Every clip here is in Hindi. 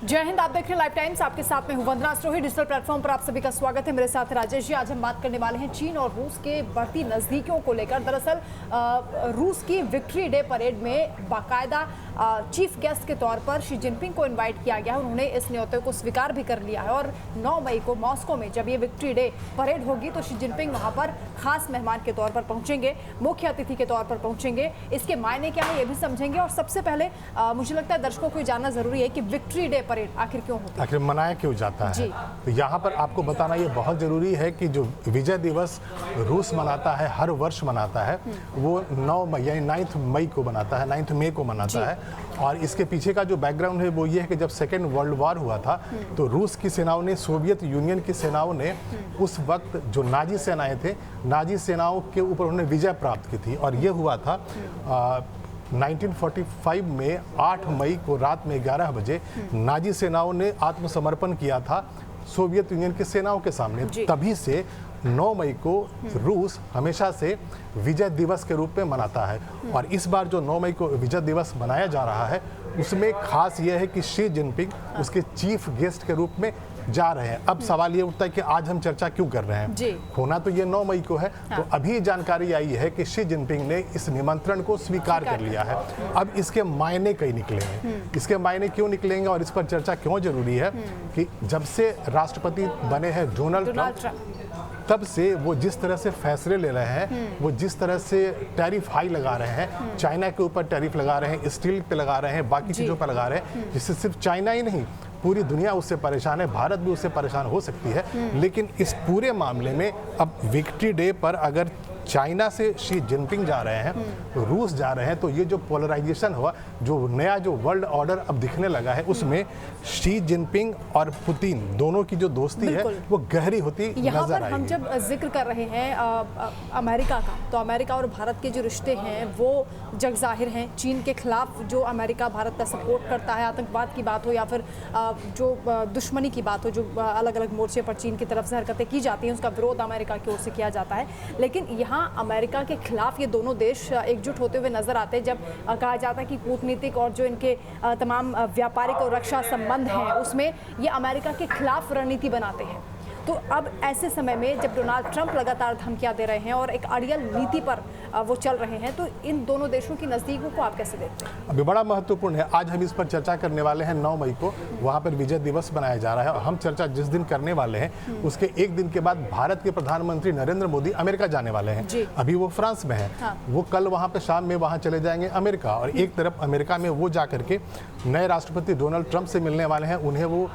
जय हिंद। आप देख रहे हैं लाइव टाइम्स, आपके साथ में हूं वंदना स्टोही। डिजिटल प्लेटफॉर्म पर आप सभी का स्वागत है। मेरे साथ राजेश जी। आज हम बात करने वाले हैं चीन और रूस के बढ़ती नजदीकियों को लेकर। दरअसल रूस की विक्ट्री डे परेड में बाकायदा चीफ गेस्ट के तौर पर शी जिनपिंग को इनवाइट किया गया है। उन्होंने इस न्योते को स्वीकार भी कर लिया है और 9 मई को मॉस्को में जब ये विक्ट्री डे परेड होगी तो शी जिनपिंग वहां पर खास मेहमान के तौर पर पहुंचेंगे, मुख्य अतिथि के तौर पर पहुंचेंगे। इसके मायने क्या है ये भी समझेंगे और सबसे पहले मुझे लगता है दर्शकों को ये जानना जरूरी है कि विक्ट्री डे परेड आखिर क्यों होती है, आखिर मनाया क्यों जाता है। तो यहाँ पर आपको बताना ये बहुत ज़रूरी है कि जो विजय दिवस रूस मनाता है, हर वर्ष मनाता है, वो 9 मई यानी 9 मई को मनाता है, 9 मई को मनाता है। और इसके पीछे का जो बैकग्राउंड है वो ये है कि जब सेकेंड वर्ल्ड वॉर हुआ था तो रूस की सेनाओं ने, सोवियत यूनियन की सेनाओं ने उस वक्त जो नाजी सेनाएं थे, नाजी सेनाओं के ऊपर उन्होंने विजय प्राप्त की थी। और ये हुआ था 1945 में 8 मई को रात में 11 बजे नाजी सेनाओं ने आत्मसमर्पण किया था सोवियत यूनियन की सेनाओं के सामने। तभी से 9 मई को रूस हमेशा से विजय दिवस के रूप में मनाता है। और इस बार जो 9 मई को विजय दिवस मनाया जा रहा है उसमें खास यह है कि शी जिनपिंग उसके चीफ गेस्ट के रूप में जा रहे हैं। अब सवाल ये उठता है कि आज हम चर्चा क्यों कर रहे हैं। होना तो ये 9 मई को है। तो अभी जानकारी आई है कि शी जिनपिंग ने इस निमंत्रण को स्वीकार कर लिया है। अब इसके मायने कई निकलेंगे, इसके मायने क्यों निकलेंगे और इस पर चर्चा क्यों जरूरी है कि जब से राष्ट्रपति बने हैं डोनाल्ड ट्रंप, तब से वो जिस तरह से फैसले ले रहे हैं, वो जिस तरह से टैरिफ हाई लगा रहे हैं, चाइना के ऊपर टैरिफ लगा रहे हैं, स्टील पे लगा रहे हैं, बाकी चीज़ों पर लगा रहे हैं, जिससे सिर्फ चाइना ही नहीं पूरी दुनिया उससे परेशान है, भारत भी उससे परेशान हो सकती है। लेकिन इस पूरे मामले में अब विक्ट्री डे पर अगर चाइना से शी जिनपिंग जा रहे हैं, रूस जा रहे हैं, तो ये जो पोलराइजेशन हुआ, जो नया जो वर्ल्ड ऑर्डर अब दिखने लगा है, उसमें शी जिनपिंग और पुतिन दोनों की जो दोस्ती है वो गहरी होती नजर आएगी। हम जब जिक्र कर रहे हैं अमेरिका का, तो अमेरिका और भारत के जो रिश्ते हैं वो जग जाहिर हैं। चीन के खिलाफ जो अमेरिका भारत का सपोर्ट करता है, आतंकवाद की बात हो या फिर जो दुश्मनी की बात हो, जो अलग अलग मोर्चे पर चीन की तरफ से हरकतें की जाती हैं, उसका विरोध अमेरिका की ओर से किया जाता है। लेकिन यहाँ अमेरिका के खिलाफ ये दोनों देश एकजुट होते हुए नजर आते हैं। जब कहा जाता है कि कूटनीतिक और जो इनके तमाम व्यापारिक और रक्षा संबंध हैं उसमें ये अमेरिका के खिलाफ रणनीति बनाते हैं। तो अब ऐसे समय में जब डोनाल्ड ट्रंप लगातार धमकियां दे रहे हैं और एक अड़ियल नीति पर वो चल रहे हैं, तो इन दोनों देशों की नज़दीकों को आप कैसे देखते हैं? अभी बड़ा महत्वपूर्ण है। आज हम इस पर चर्चा करने वाले हैं। 9 मई को वहाँ पर विजय दिवस मनाया जा रहा है और हम चर्चा जिस दिन करने वाले हैं उसके एक दिन के बाद भारत के प्रधानमंत्री नरेंद्र मोदी अमेरिका जाने वाले हैं। अभी वो फ्रांस में है। वो कल वहाँ पे शाम में वहाँ चले जाएंगे अमेरिका। और एक तरफ अमेरिका में वो जा करके नए राष्ट्रपति डोनाल्ड ट्रंप से मिलने वाले हैं। उन्हें वो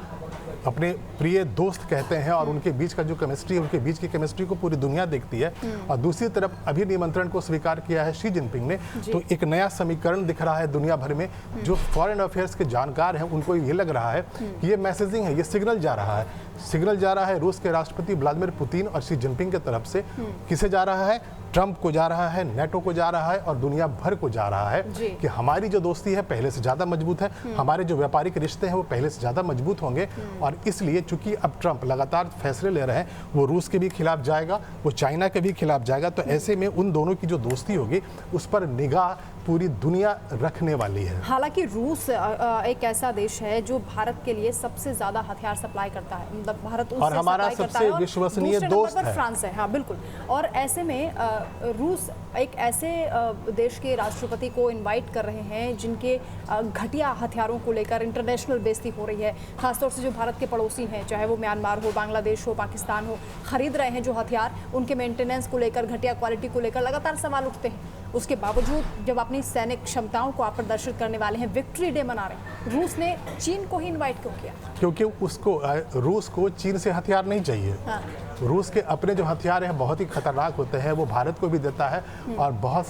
अपने प्रिय दोस्त कहते हैं और उनके बीच का जो केमिस्ट्री है, उनके बीच की केमिस्ट्री को पूरी दुनिया देखती है। और दूसरी तरफ अभी निमंत्रण को स्वीकार किया है शी जिनपिंग ने। तो एक नया समीकरण दिख रहा है दुनिया भर में। जो फॉरेन अफेयर्स के जानकार हैं उनको ये लग रहा है कि ये मैसेजिंग है, ये सिग्नल जा रहा है। सिग्नल जा रहा है रूस के राष्ट्रपति व्लादिमीर पुतिन और शी जिनपिंग की तरफ से। किसे जा रहा है? ट्रंप को जा रहा है, नेटो को जा रहा है और दुनिया भर को जा रहा है कि हमारी जो दोस्ती है पहले से ज़्यादा मजबूत है, हमारे जो व्यापारिक रिश्ते हैं वो पहले से ज़्यादा मजबूत होंगे। और इसलिए चूंकि अब ट्रंप लगातार फैसले ले रहे हैं, वो रूस के भी खिलाफ जाएगा, वो चाइना के भी खिलाफ जाएगा। तो ऐसे में उन दोनों की जो दोस्ती होगी उस पर निगाह पूरी दुनिया रखने वाली है। हालांकि रूस एक ऐसा देश है जो भारत के लिए सबसे ज्यादा हथियार सप्लाई करता है, मतलब भारत और हमारा सबसे विश्वसनीय दोस्त है। फ्रांस है। हाँ बिल्कुल। और ऐसे में रूस एक ऐसे देश के राष्ट्रपति को इनवाइट कर रहे हैं जिनके घटिया हथियारों को लेकर इंटरनेशनल बेइज्जती हो रही है। खासतौर से जो भारत के पड़ोसी हैं, चाहे वो म्यांमार हो, बांग्लादेश हो, पाकिस्तान हो, खरीद रहे हैं जो हथियार, उनके मेंटेनेंस को लेकर, घटिया क्वालिटी को लेकर लगातार सवाल उठते हैं। उसके बावजूद जब अपनी सैनिक क्षमताओं को आप प्रदर्शित करने वाले हैं, विक्ट्री डे मना रहे हैं, रूस ने चीन को ही इनवाइट क्यों किया? क्योंकि उसको रूस को चीन से हथियार नहीं चाहिए। रूस के अपने जो हथियार हैं बहुत ही खतरनाक होते हैं, वो भारत को भी देता है और बहुत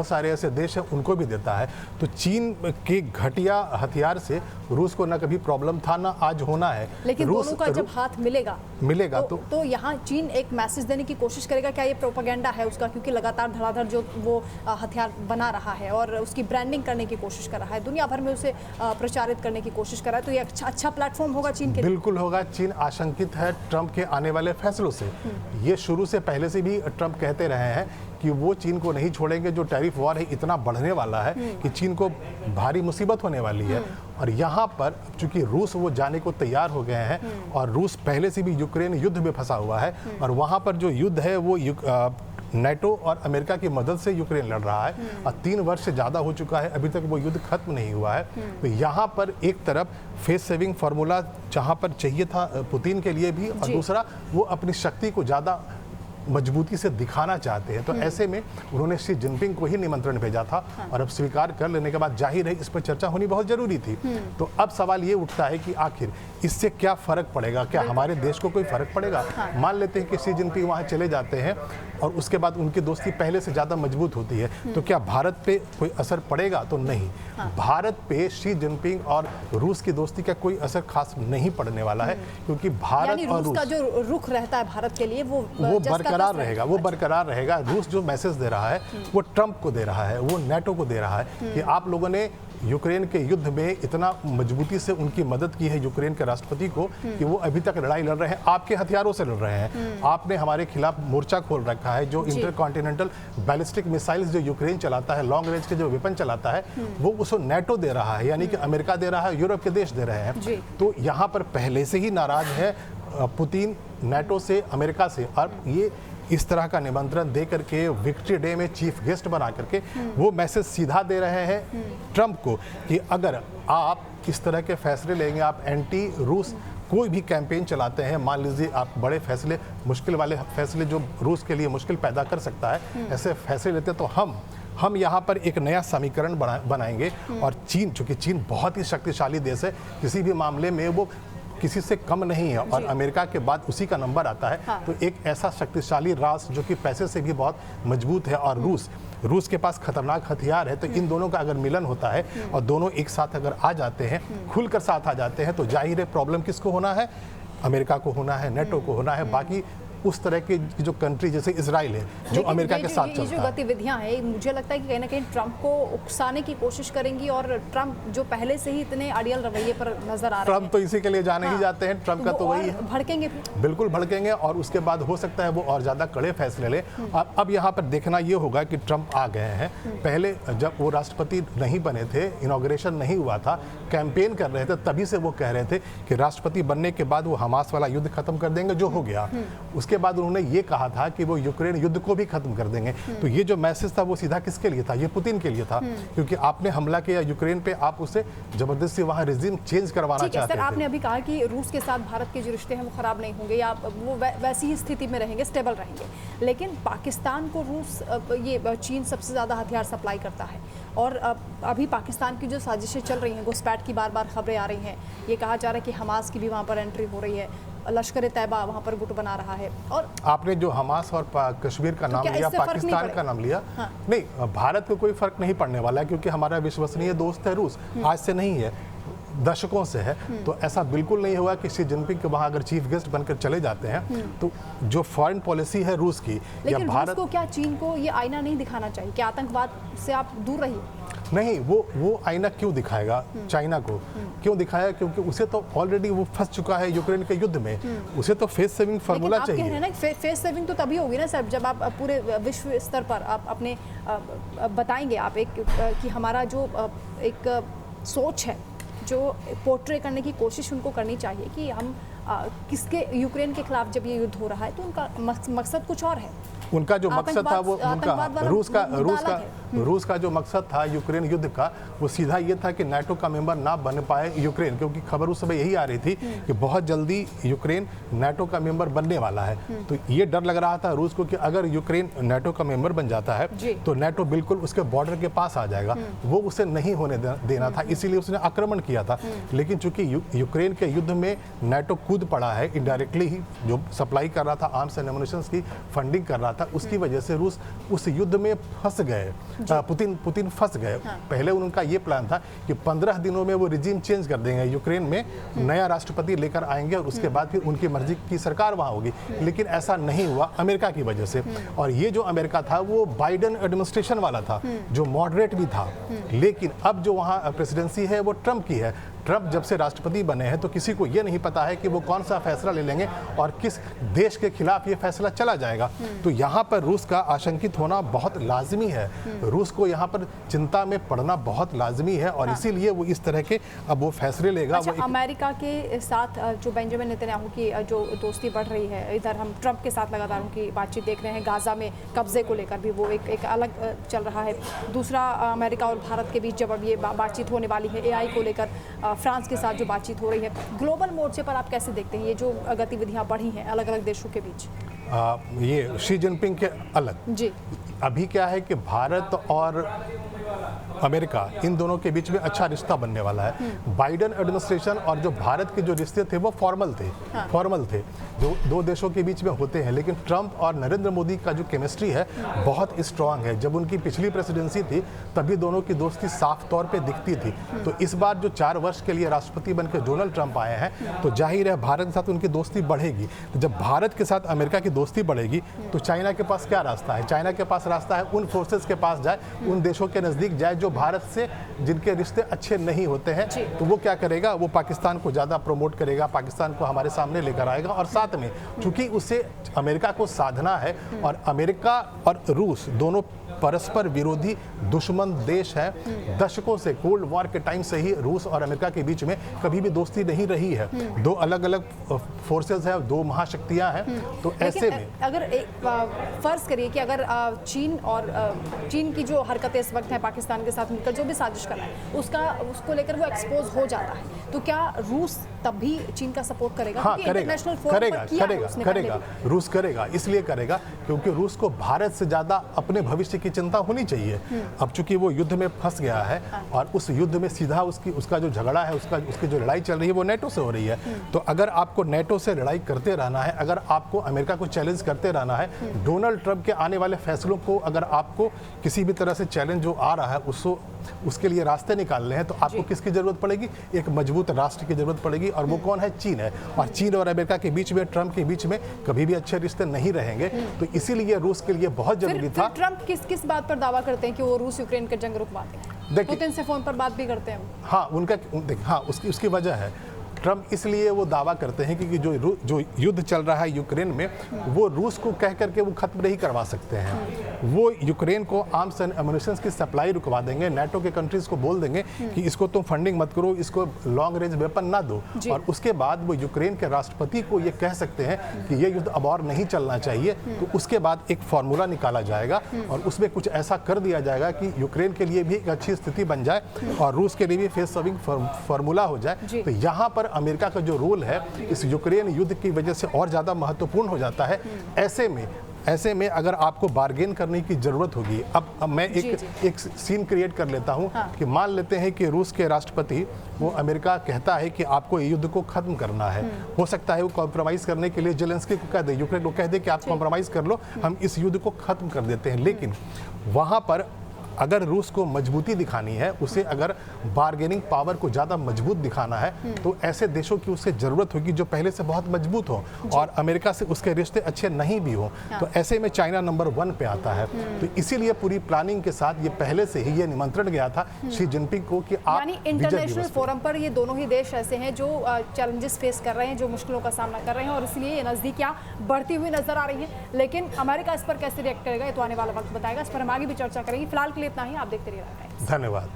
सारे ऐसे देश हैं उनको भी देता है। तो चीन के घटिया हथियार से रूस को ना कभी प्रॉब्लम था ना आज होना है। लेकिन दोनों का जब हाथ मिलेगा तो यहाँ चीन एक मैसेज देने की कोशिश करेगा। क्या ये प्रोपेगेंडा है उसका? क्योंकि लगातार धड़ाधड़ जो वो हथियार बना रहा है और उसकी ब्रांडिंग करने की कोशिश कर रहा है, दुनिया भर में उसे प्रचारित करने की कोशिश कर रहा है, तो ये अच्छा प्लेटफॉर्म होगा चीन के लिए। बिल्कुल होगा। चीन आशंकित है ट्रंप के आने वाले फैसलों से। ये शुरू से पहले से भी ट्रंप कहते रहे हैं कि वो चीन को नहीं छोड़ेंगे। जो टैरिफ वॉर है इतना बढ़ने वाला है कि चीन को भारी मुसीबत होने वाली है। और यहाँ पर चूंकि रूस वो जाने को तैयार हो गए हैं और रूस पहले से भी यूक्रेन युद्ध में फंसा हुआ है और वहाँ पर जो युद्ध है वो नेटो और अमेरिका की मदद से यूक्रेन लड़ रहा है और 3 वर्ष से ज़्यादा हो चुका है, अभी तक वो युद्ध खत्म नहीं हुआ है। तो यहाँ पर एक तरफ फेस सेविंग फार्मूला जहाँ पर चाहिए था पुतिन के लिए भी और दूसरा वो अपनी शक्ति को ज़्यादा मजबूती से दिखाना चाहते हैं। तो ऐसे में उन्होंने शी जिनपिंग को ही निमंत्रण भेजा था और अब स्वीकार कर लेने के बाद जाहिर है इस पर चर्चा होनी बहुत जरूरी थी। तो अब सवाल ये उठता है कि आखिर इससे क्या फर्क पड़ेगा, क्या हमारे देश को कोई फर्क पड़ेगा? मान लेते हैं कि शी जिनपिंग वहाँ चले जाते हैं और उसके बाद उनकी दोस्ती पहले से ज़्यादा मजबूत होती है, तो क्या भारत पे कोई असर पड़ेगा? तो नहीं। भारत पे शी जिनपिंग और रूस की दोस्ती का कोई असर खास नहीं पड़ने वाला है, क्योंकि भारत और रूस का जो रुख रहता है भारत के लिए वो बरकरार रहेगा। वो बरकरार रहेगा। रूस जो मैसेज दे रहा है वो ट्रंप को दे रहा है, वो नेटो को दे रहा है कि आप लोगों ने यूक्रेन के युद्ध में इतना मजबूती से उनकी मदद की है यूक्रेन के राष्ट्रपति को कि वो अभी तक लड़ाई लड़ रहे हैं, आपके हथियारों से लड़ रहे हैं। आपने हमारे खिलाफ मोर्चा खोल रखा है। जो इंटरकॉन्टिनेंटल बैलिस्टिक मिसाइल्स जो यूक्रेन चलाता है, लॉन्ग रेंज के जो वेपन चलाता है, वो उसको नेटो दे रहा है, यानी कि अमेरिका दे रहा है, यूरोप के देश दे रहे हैं। तो यहाँ पर पहले से ही नाराज है पुतिन नेटो से, अमेरिका से। और ये इस तरह का निमंत्रण दे करके विक्ट्री डे में चीफ गेस्ट बना करके वो मैसेज सीधा दे रहे हैं ट्रंप को कि अगर आप इस तरह के फैसले लेंगे, आप एंटी रूस कोई भी कैंपेन चलाते हैं, मान लीजिए आप बड़े फैसले, मुश्किल वाले फैसले जो रूस के लिए मुश्किल पैदा कर सकता है, ऐसे फैसले लेते हैं, तो हम यहाँ पर एक नया समीकरण बनाएंगे। और चीन, चूंकि चीन बहुत ही शक्तिशाली देश है, किसी भी मामले में वो किसी से कम नहीं है और अमेरिका के बाद उसी का नंबर आता है। तो एक ऐसा शक्तिशाली राष्ट्र जो कि पैसे से भी बहुत मजबूत है और रूस के पास खतरनाक हथियार है, तो इन दोनों का अगर मिलन होता है और दोनों एक साथ अगर आ जाते हैं, खुलकर साथ आ जाते हैं, तो जाहिर है प्रॉब्लम किसको होना है? अमेरिका को होना है, नेटो को होना है। बाकी उस तरह के जो कंट्री जैसे इजराइल है जो अमेरिका के साथ चलता है। जो गतिविधियां हैं मुझे लगता है कि कहीं ना कहीं ट्रंप को उकसाने की कोशिश करेंगी और ट्रंप जो पहले से ही इतने अड़ियल रवैये पर नजर आ रहे हैं, ट्रंप तो इसी के लिए जाने ही जाते हैं। ट्रंप का तो वही है, भड़केंगे, बिल्कुल भड़केंगे और उसके बाद हो सकता है वो और ज्यादा कड़े फैसले ले। और अब यहाँ पर देखना ये होगा कि ट्रंप आ गए हैं। पहले जब वो राष्ट्रपति नहीं बने थे, इनॉग्रेशन नहीं हुआ था, कैंपेन कर रहे थे, तभी से वो कह रहे थे कि राष्ट्रपति बनने के बाद वो हमास वाला युद्ध खत्म कर देंगे, जो हो गया। उसके बाद उन्होंने ये कहा था कि वो यूक्रेन युद्ध को भी खत्म कर देंगे। तो ये जो मैसेज था वो सीधा किसके लिए था? ये पुतिन के लिए था, क्योंकि आपने हमला किया यूक्रेन पे, आप उसे जबरदस्ती वहां रिजीम चेंज करवाना चाहते थे। आपने अभी कहा कि रूस के साथ भारत के जो रिश्ते हैं वो खराब नहीं होंगे या वो वैसी ही स्थिति में रहेंगे, स्टेबल रहेंगे, लेकिन पाकिस्तान को रूस, ये चीन सबसे ज्यादा हथियार सप्लाई करता है और अभी पाकिस्तान की जो साजिशें चल रही हैं, घुसपैठ की बार बार खबरें आ रही हैं, ये कहा जा रहा है कि हमास की भी वहाँ पर एंट्री हो रही है, लश्कर तैयबा वहाँ पर गुट बना रहा है। और आपने जो हमास और कश्मीर का नाम लिया, पाकिस्तान का नाम लिया, नहीं, भारत को कोई फर्क नहीं पड़ने वाला है, क्योंकि हमारा विश्वसनीय दोस्त है रूस, आज से नहीं है, दशकों से है। तो ऐसा बिल्कुल नहीं होगा कि शी जिनपिंग के वहाँ अगर चीफ गेस्ट बनकर चले जाते हैं तो जो फॉरेन पॉलिसी है रूस की या भारत रूस को, क्या चीन को ये आईना नहीं दिखाना चाहिए कि आतंकवाद से आप दूर रहिए? नहीं, वो आईना क्यों दिखाएगा चाइना को? क्यों दिखाया? क्योंकि उसे तो ऑलरेडी वो फंस चुका है यूक्रेन के युद्ध में, उसे तो फेस सेविंग फार्मूला चाहिए। लेकिन आप कह रहे हैं ना फेस सेविंग तो तभी होगी ना सर, जब आप पूरे विश्व स्तर पर आप अपने बताएंगे आप एक कि हमारा जो एक सोच है, जो पोर्ट्रे करने की कोशिश उनको करनी चाहिए कि हम किसके, यूक्रेन के खिलाफ जब ये युद्ध हो रहा है तो उनका मकसद कुछ और है। उनका जो मकसद था वो उनका रूस का जो मकसद था यूक्रेन युद्ध का, वो सीधा ये था कि नाटो का मेंबर ना बन पाए यूक्रेन, क्योंकि खबर उस समय यही आ रही थी कि बहुत जल्दी यूक्रेन नाटो का मेंबर बनने वाला है। तो ये डर लग रहा था रूस को कि अगर यूक्रेन नाटो का मेंबर बन जाता है तो नाटो बिल्कुल उसके बॉर्डर के पास आ जाएगा। वो उसे नहीं होने देना था, इसीलिए उसने आक्रमण किया था। लेकिन चूंकि यूक्रेन के युद्ध में नाटो कूद पड़ा है, इनडायरेक्टली ही जो सप्लाई कर रहा था आर्म्स एंड एमुनिशंस की फंडिंग कर रहा था, था, उसकी वजह से रूस उस युद्ध में फंस गए। पुतिन फंस गए। पहले उनका ये प्लान था कि 15 दिनों में वो रिजीम चेंज कर देंगे, यूक्रेन में नया राष्ट्रपति लेकर आएंगे और उसके बाद फिर उनकी मर्जी की सरकार वहां होगी। लेकिन ऐसा नहीं हुआ अमेरिका की वजह से। और ये जो अमेरिका था वो बाइडेन एडमिनिस्ट्रेशन वाला था, जो मॉडरेट भी था। लेकिन अब जो वहाँ प्रेसिडेंसी है वो ट्रंप की है। ट्रंप जब से राष्ट्रपति बने हैं तो किसी को ये नहीं पता है कि वो कौन सा फैसला ले लेंगे और किस देश के खिलाफ ये फैसला चला जाएगा। तो यहाँ पर रूस का आशंकित होना बहुत लाजमी है। रूस को यहाँ पर चिंता में पड़ना बहुत लाजमी है और इसीलिए वो इस तरह के अब वो फैसले लेगा। अच्छा, अमेरिका के साथ जो बेंजामिन नेतन्याहू की जो दोस्ती बढ़ रही है, इधर हम ट्रंप के साथ लगातार उनकी बातचीत देख रहे हैं, गाजा में कब्जे को लेकर भी वो एक अलग चल रहा है। दूसरा, अमेरिका और भारत के बीच जब अब ये बातचीत होने वाली है एआई को लेकर, फ्रांस के साथ जो बातचीत हो रही है, ग्लोबल मोर्चे पर आप कैसे देखते हैं ये जो गतिविधियां बढ़ी हैं अलग अलग देशों के बीच? ये शी जिनपिंग के अलग जी, अभी क्या है कि भारत और अमेरिका इन दोनों के बीच में अच्छा रिश्ता बनने वाला है। बाइडेन एडमिनिस्ट्रेशन और जो भारत के जो रिश्ते थे वो फॉर्मल थे जो दो देशों के बीच में होते हैं। लेकिन ट्रंप और नरेंद्र मोदी का जो केमिस्ट्री है बहुत स्ट्रांग है। जब उनकी पिछली प्रेसिडेंसी थी तभी दोनों की दोस्ती साफ तौर पे दिखती थी। तो इस बार जो 4 वर्ष के लिए राष्ट्रपति बनकर डोनाल्ड ट्रंप आए हैं तो जाहिर है भारत के साथ उनकी दोस्ती बढ़ेगी। तो जब भारत के साथ अमेरिका की दोस्ती बढ़ेगी तो चाइना के पास क्या रास्ता है? चाइना के पास रास्ता है उन फोर्सेस के पास जाए, उन देशों के नज़दीक जाए जो भारत से जिनके रिश्ते अच्छे नहीं होते हैं। तो वो क्या करेगा? वो पाकिस्तान को ज़्यादा प्रमोट करेगा, पाकिस्तान को हमारे सामने लेकर आएगा। और साथ में चूंकि उसे अमेरिका को साधना है और अमेरिका और रूस दोनों परस्पर विरोधी दुश्मन देश है। दशकों से कोल्ड वॉर के टाइम से ही रूस और अमेरिका के बीच में कभी भी दोस्ती नहीं रही है। दो अलग अलग फोर्सेस हैं, दो महाशक्तियां हैं। तो ऐसे में अगर फर्ज करिए कि अगर चीन की जो हरकतें इस वक्त हैं पाकिस्तान के साथ मिलकर जो भी साजिश कर रहा है उसको लेकर वो एक्सपोज हो जाता है, तो क्या रूस तब भी चीन का सपोर्ट करेगा? हाँ, करेगा। रूस करेगा, इसलिए करेगा क्योंकि रूस को भारत से ज्यादा अपने भविष्य की चिंता होनी चाहिए। अब चूंकि वो युद्ध में फंस गया है और उस युद्ध में सीधा उसका जो झगड़ा है, उसकी जो लड़ाई चल रही है वो नेटो से हो रही है। तो अगर आपको नेटो से लड़ाई करते रहना है, अगर आपको अमेरिका को चैलेंज करते रहना है, डोनाल्ड ट्रंप के आने वाले फैसलों को अगर आपको किसी भी तरह से चैलेंज जो आ रहा है उसके लिए रास्ते निकालने हैं, तो आपको किसकी जरूरत पड़ेगी? एक मजबूत राष्ट्र की जरूरत पड़ेगी। और वो कौन है? चीन है। और चीन और अमेरिका के बीच में, ट्रंप के बीच में कभी भी अच्छे रिश्ते नहीं रहेंगे। तो इसीलिए रूस के लिए बहुत जरूरी था। ट्रंप किस बात पर दावा करते हैं कि वो रूस यूक्रेन की जंग रुकवा देंगे? पुतिन से फोन पर बात भी करते हैं। हाँ, उसकी वजह है। ट्रंप इसलिए वो दावा करते हैं कि जो युद्ध चल रहा है यूक्रेन में वो रूस को कह करके वो खत्म नहीं करवा सकते हैं। वो यूक्रेन को आर्म्स एंड एम्युनिशंस की सप्लाई रुकवा देंगे। नाटो के कंट्रीज को बोल देंगे कि इसको तुम फंडिंग मत करो, इसको लॉन्ग रेंज वेपन ना दो। और उसके बाद वो यूक्रेन के राष्ट्रपति को ये कह सकते हैं कि ये युद्ध अब और नहीं चलना चाहिए। तो उसके बाद एक फार्मूला निकाला जाएगा और उसमें कुछ ऐसा कर दिया जाएगा कि यूक्रेन के लिए भी एक अच्छी स्थिति बन जाए और रूस के लिए भी फेस सर्विंग फार्मूला हो जाए। तो यहाँ पर अमेरिका का जो रोल है इस यूक्रेन युद्ध की वजह से और ज़्यादा महत्वपूर्ण हो जाता है। ऐसे में अगर आपको बार्गेन करने की ज़रूरत होगी, अब मैं एक सीन क्रिएट कर लेता हूं कि मान लेते हैं कि रूस के राष्ट्रपति वो अमेरिका कहता है कि आपको ये युद्ध को ख़त्म करना है। हो सकता है वो कॉम्प्रोमाइज़ करने के लिए जेलेंस्की को कह दे, यूक्रेन को कह दे कि आप कॉम्प्रोमाइज़ कर लो, हम इस युद्ध को ख़त्म कर देते हैं। लेकिन वहाँ पर अगर रूस को मजबूती दिखानी है, उसे अगर बार्गेनिंग पावर को ज़्यादा मजबूत दिखाना है, तो ऐसे देशों की उससे ज़रूरत होगी जो पहले से बहुत मजबूत हो और अमेरिका से उसके रिश्ते अच्छे नहीं भी हो। तो ऐसे में चाइना नंबर 1 पे आता है। तो इसीलिए पूरी प्लानिंग के साथ ये पहले से ही ये निमंत्रण गया था शी जिनपिंग को कि आप इंटरनेशनल फोरम पर ये दोनों ही देश ऐसे हैं जो चैलेंजेस फेस कर रहे हैं, जो मुश्किलों का सामना कर रहे हैं और इसलिए ये नज़दीकियाँ बढ़ती हुई नजर आ रही हैं। लेकिन अमेरिका इस पर कैसे रिएक्ट करेगा ये तो आने वाला वक्त बताएगा। इस पर हम आगे भी चर्चा करेंगे। फिलहाल के लिए इतना ही। आप देखते रहिए। धन्यवाद।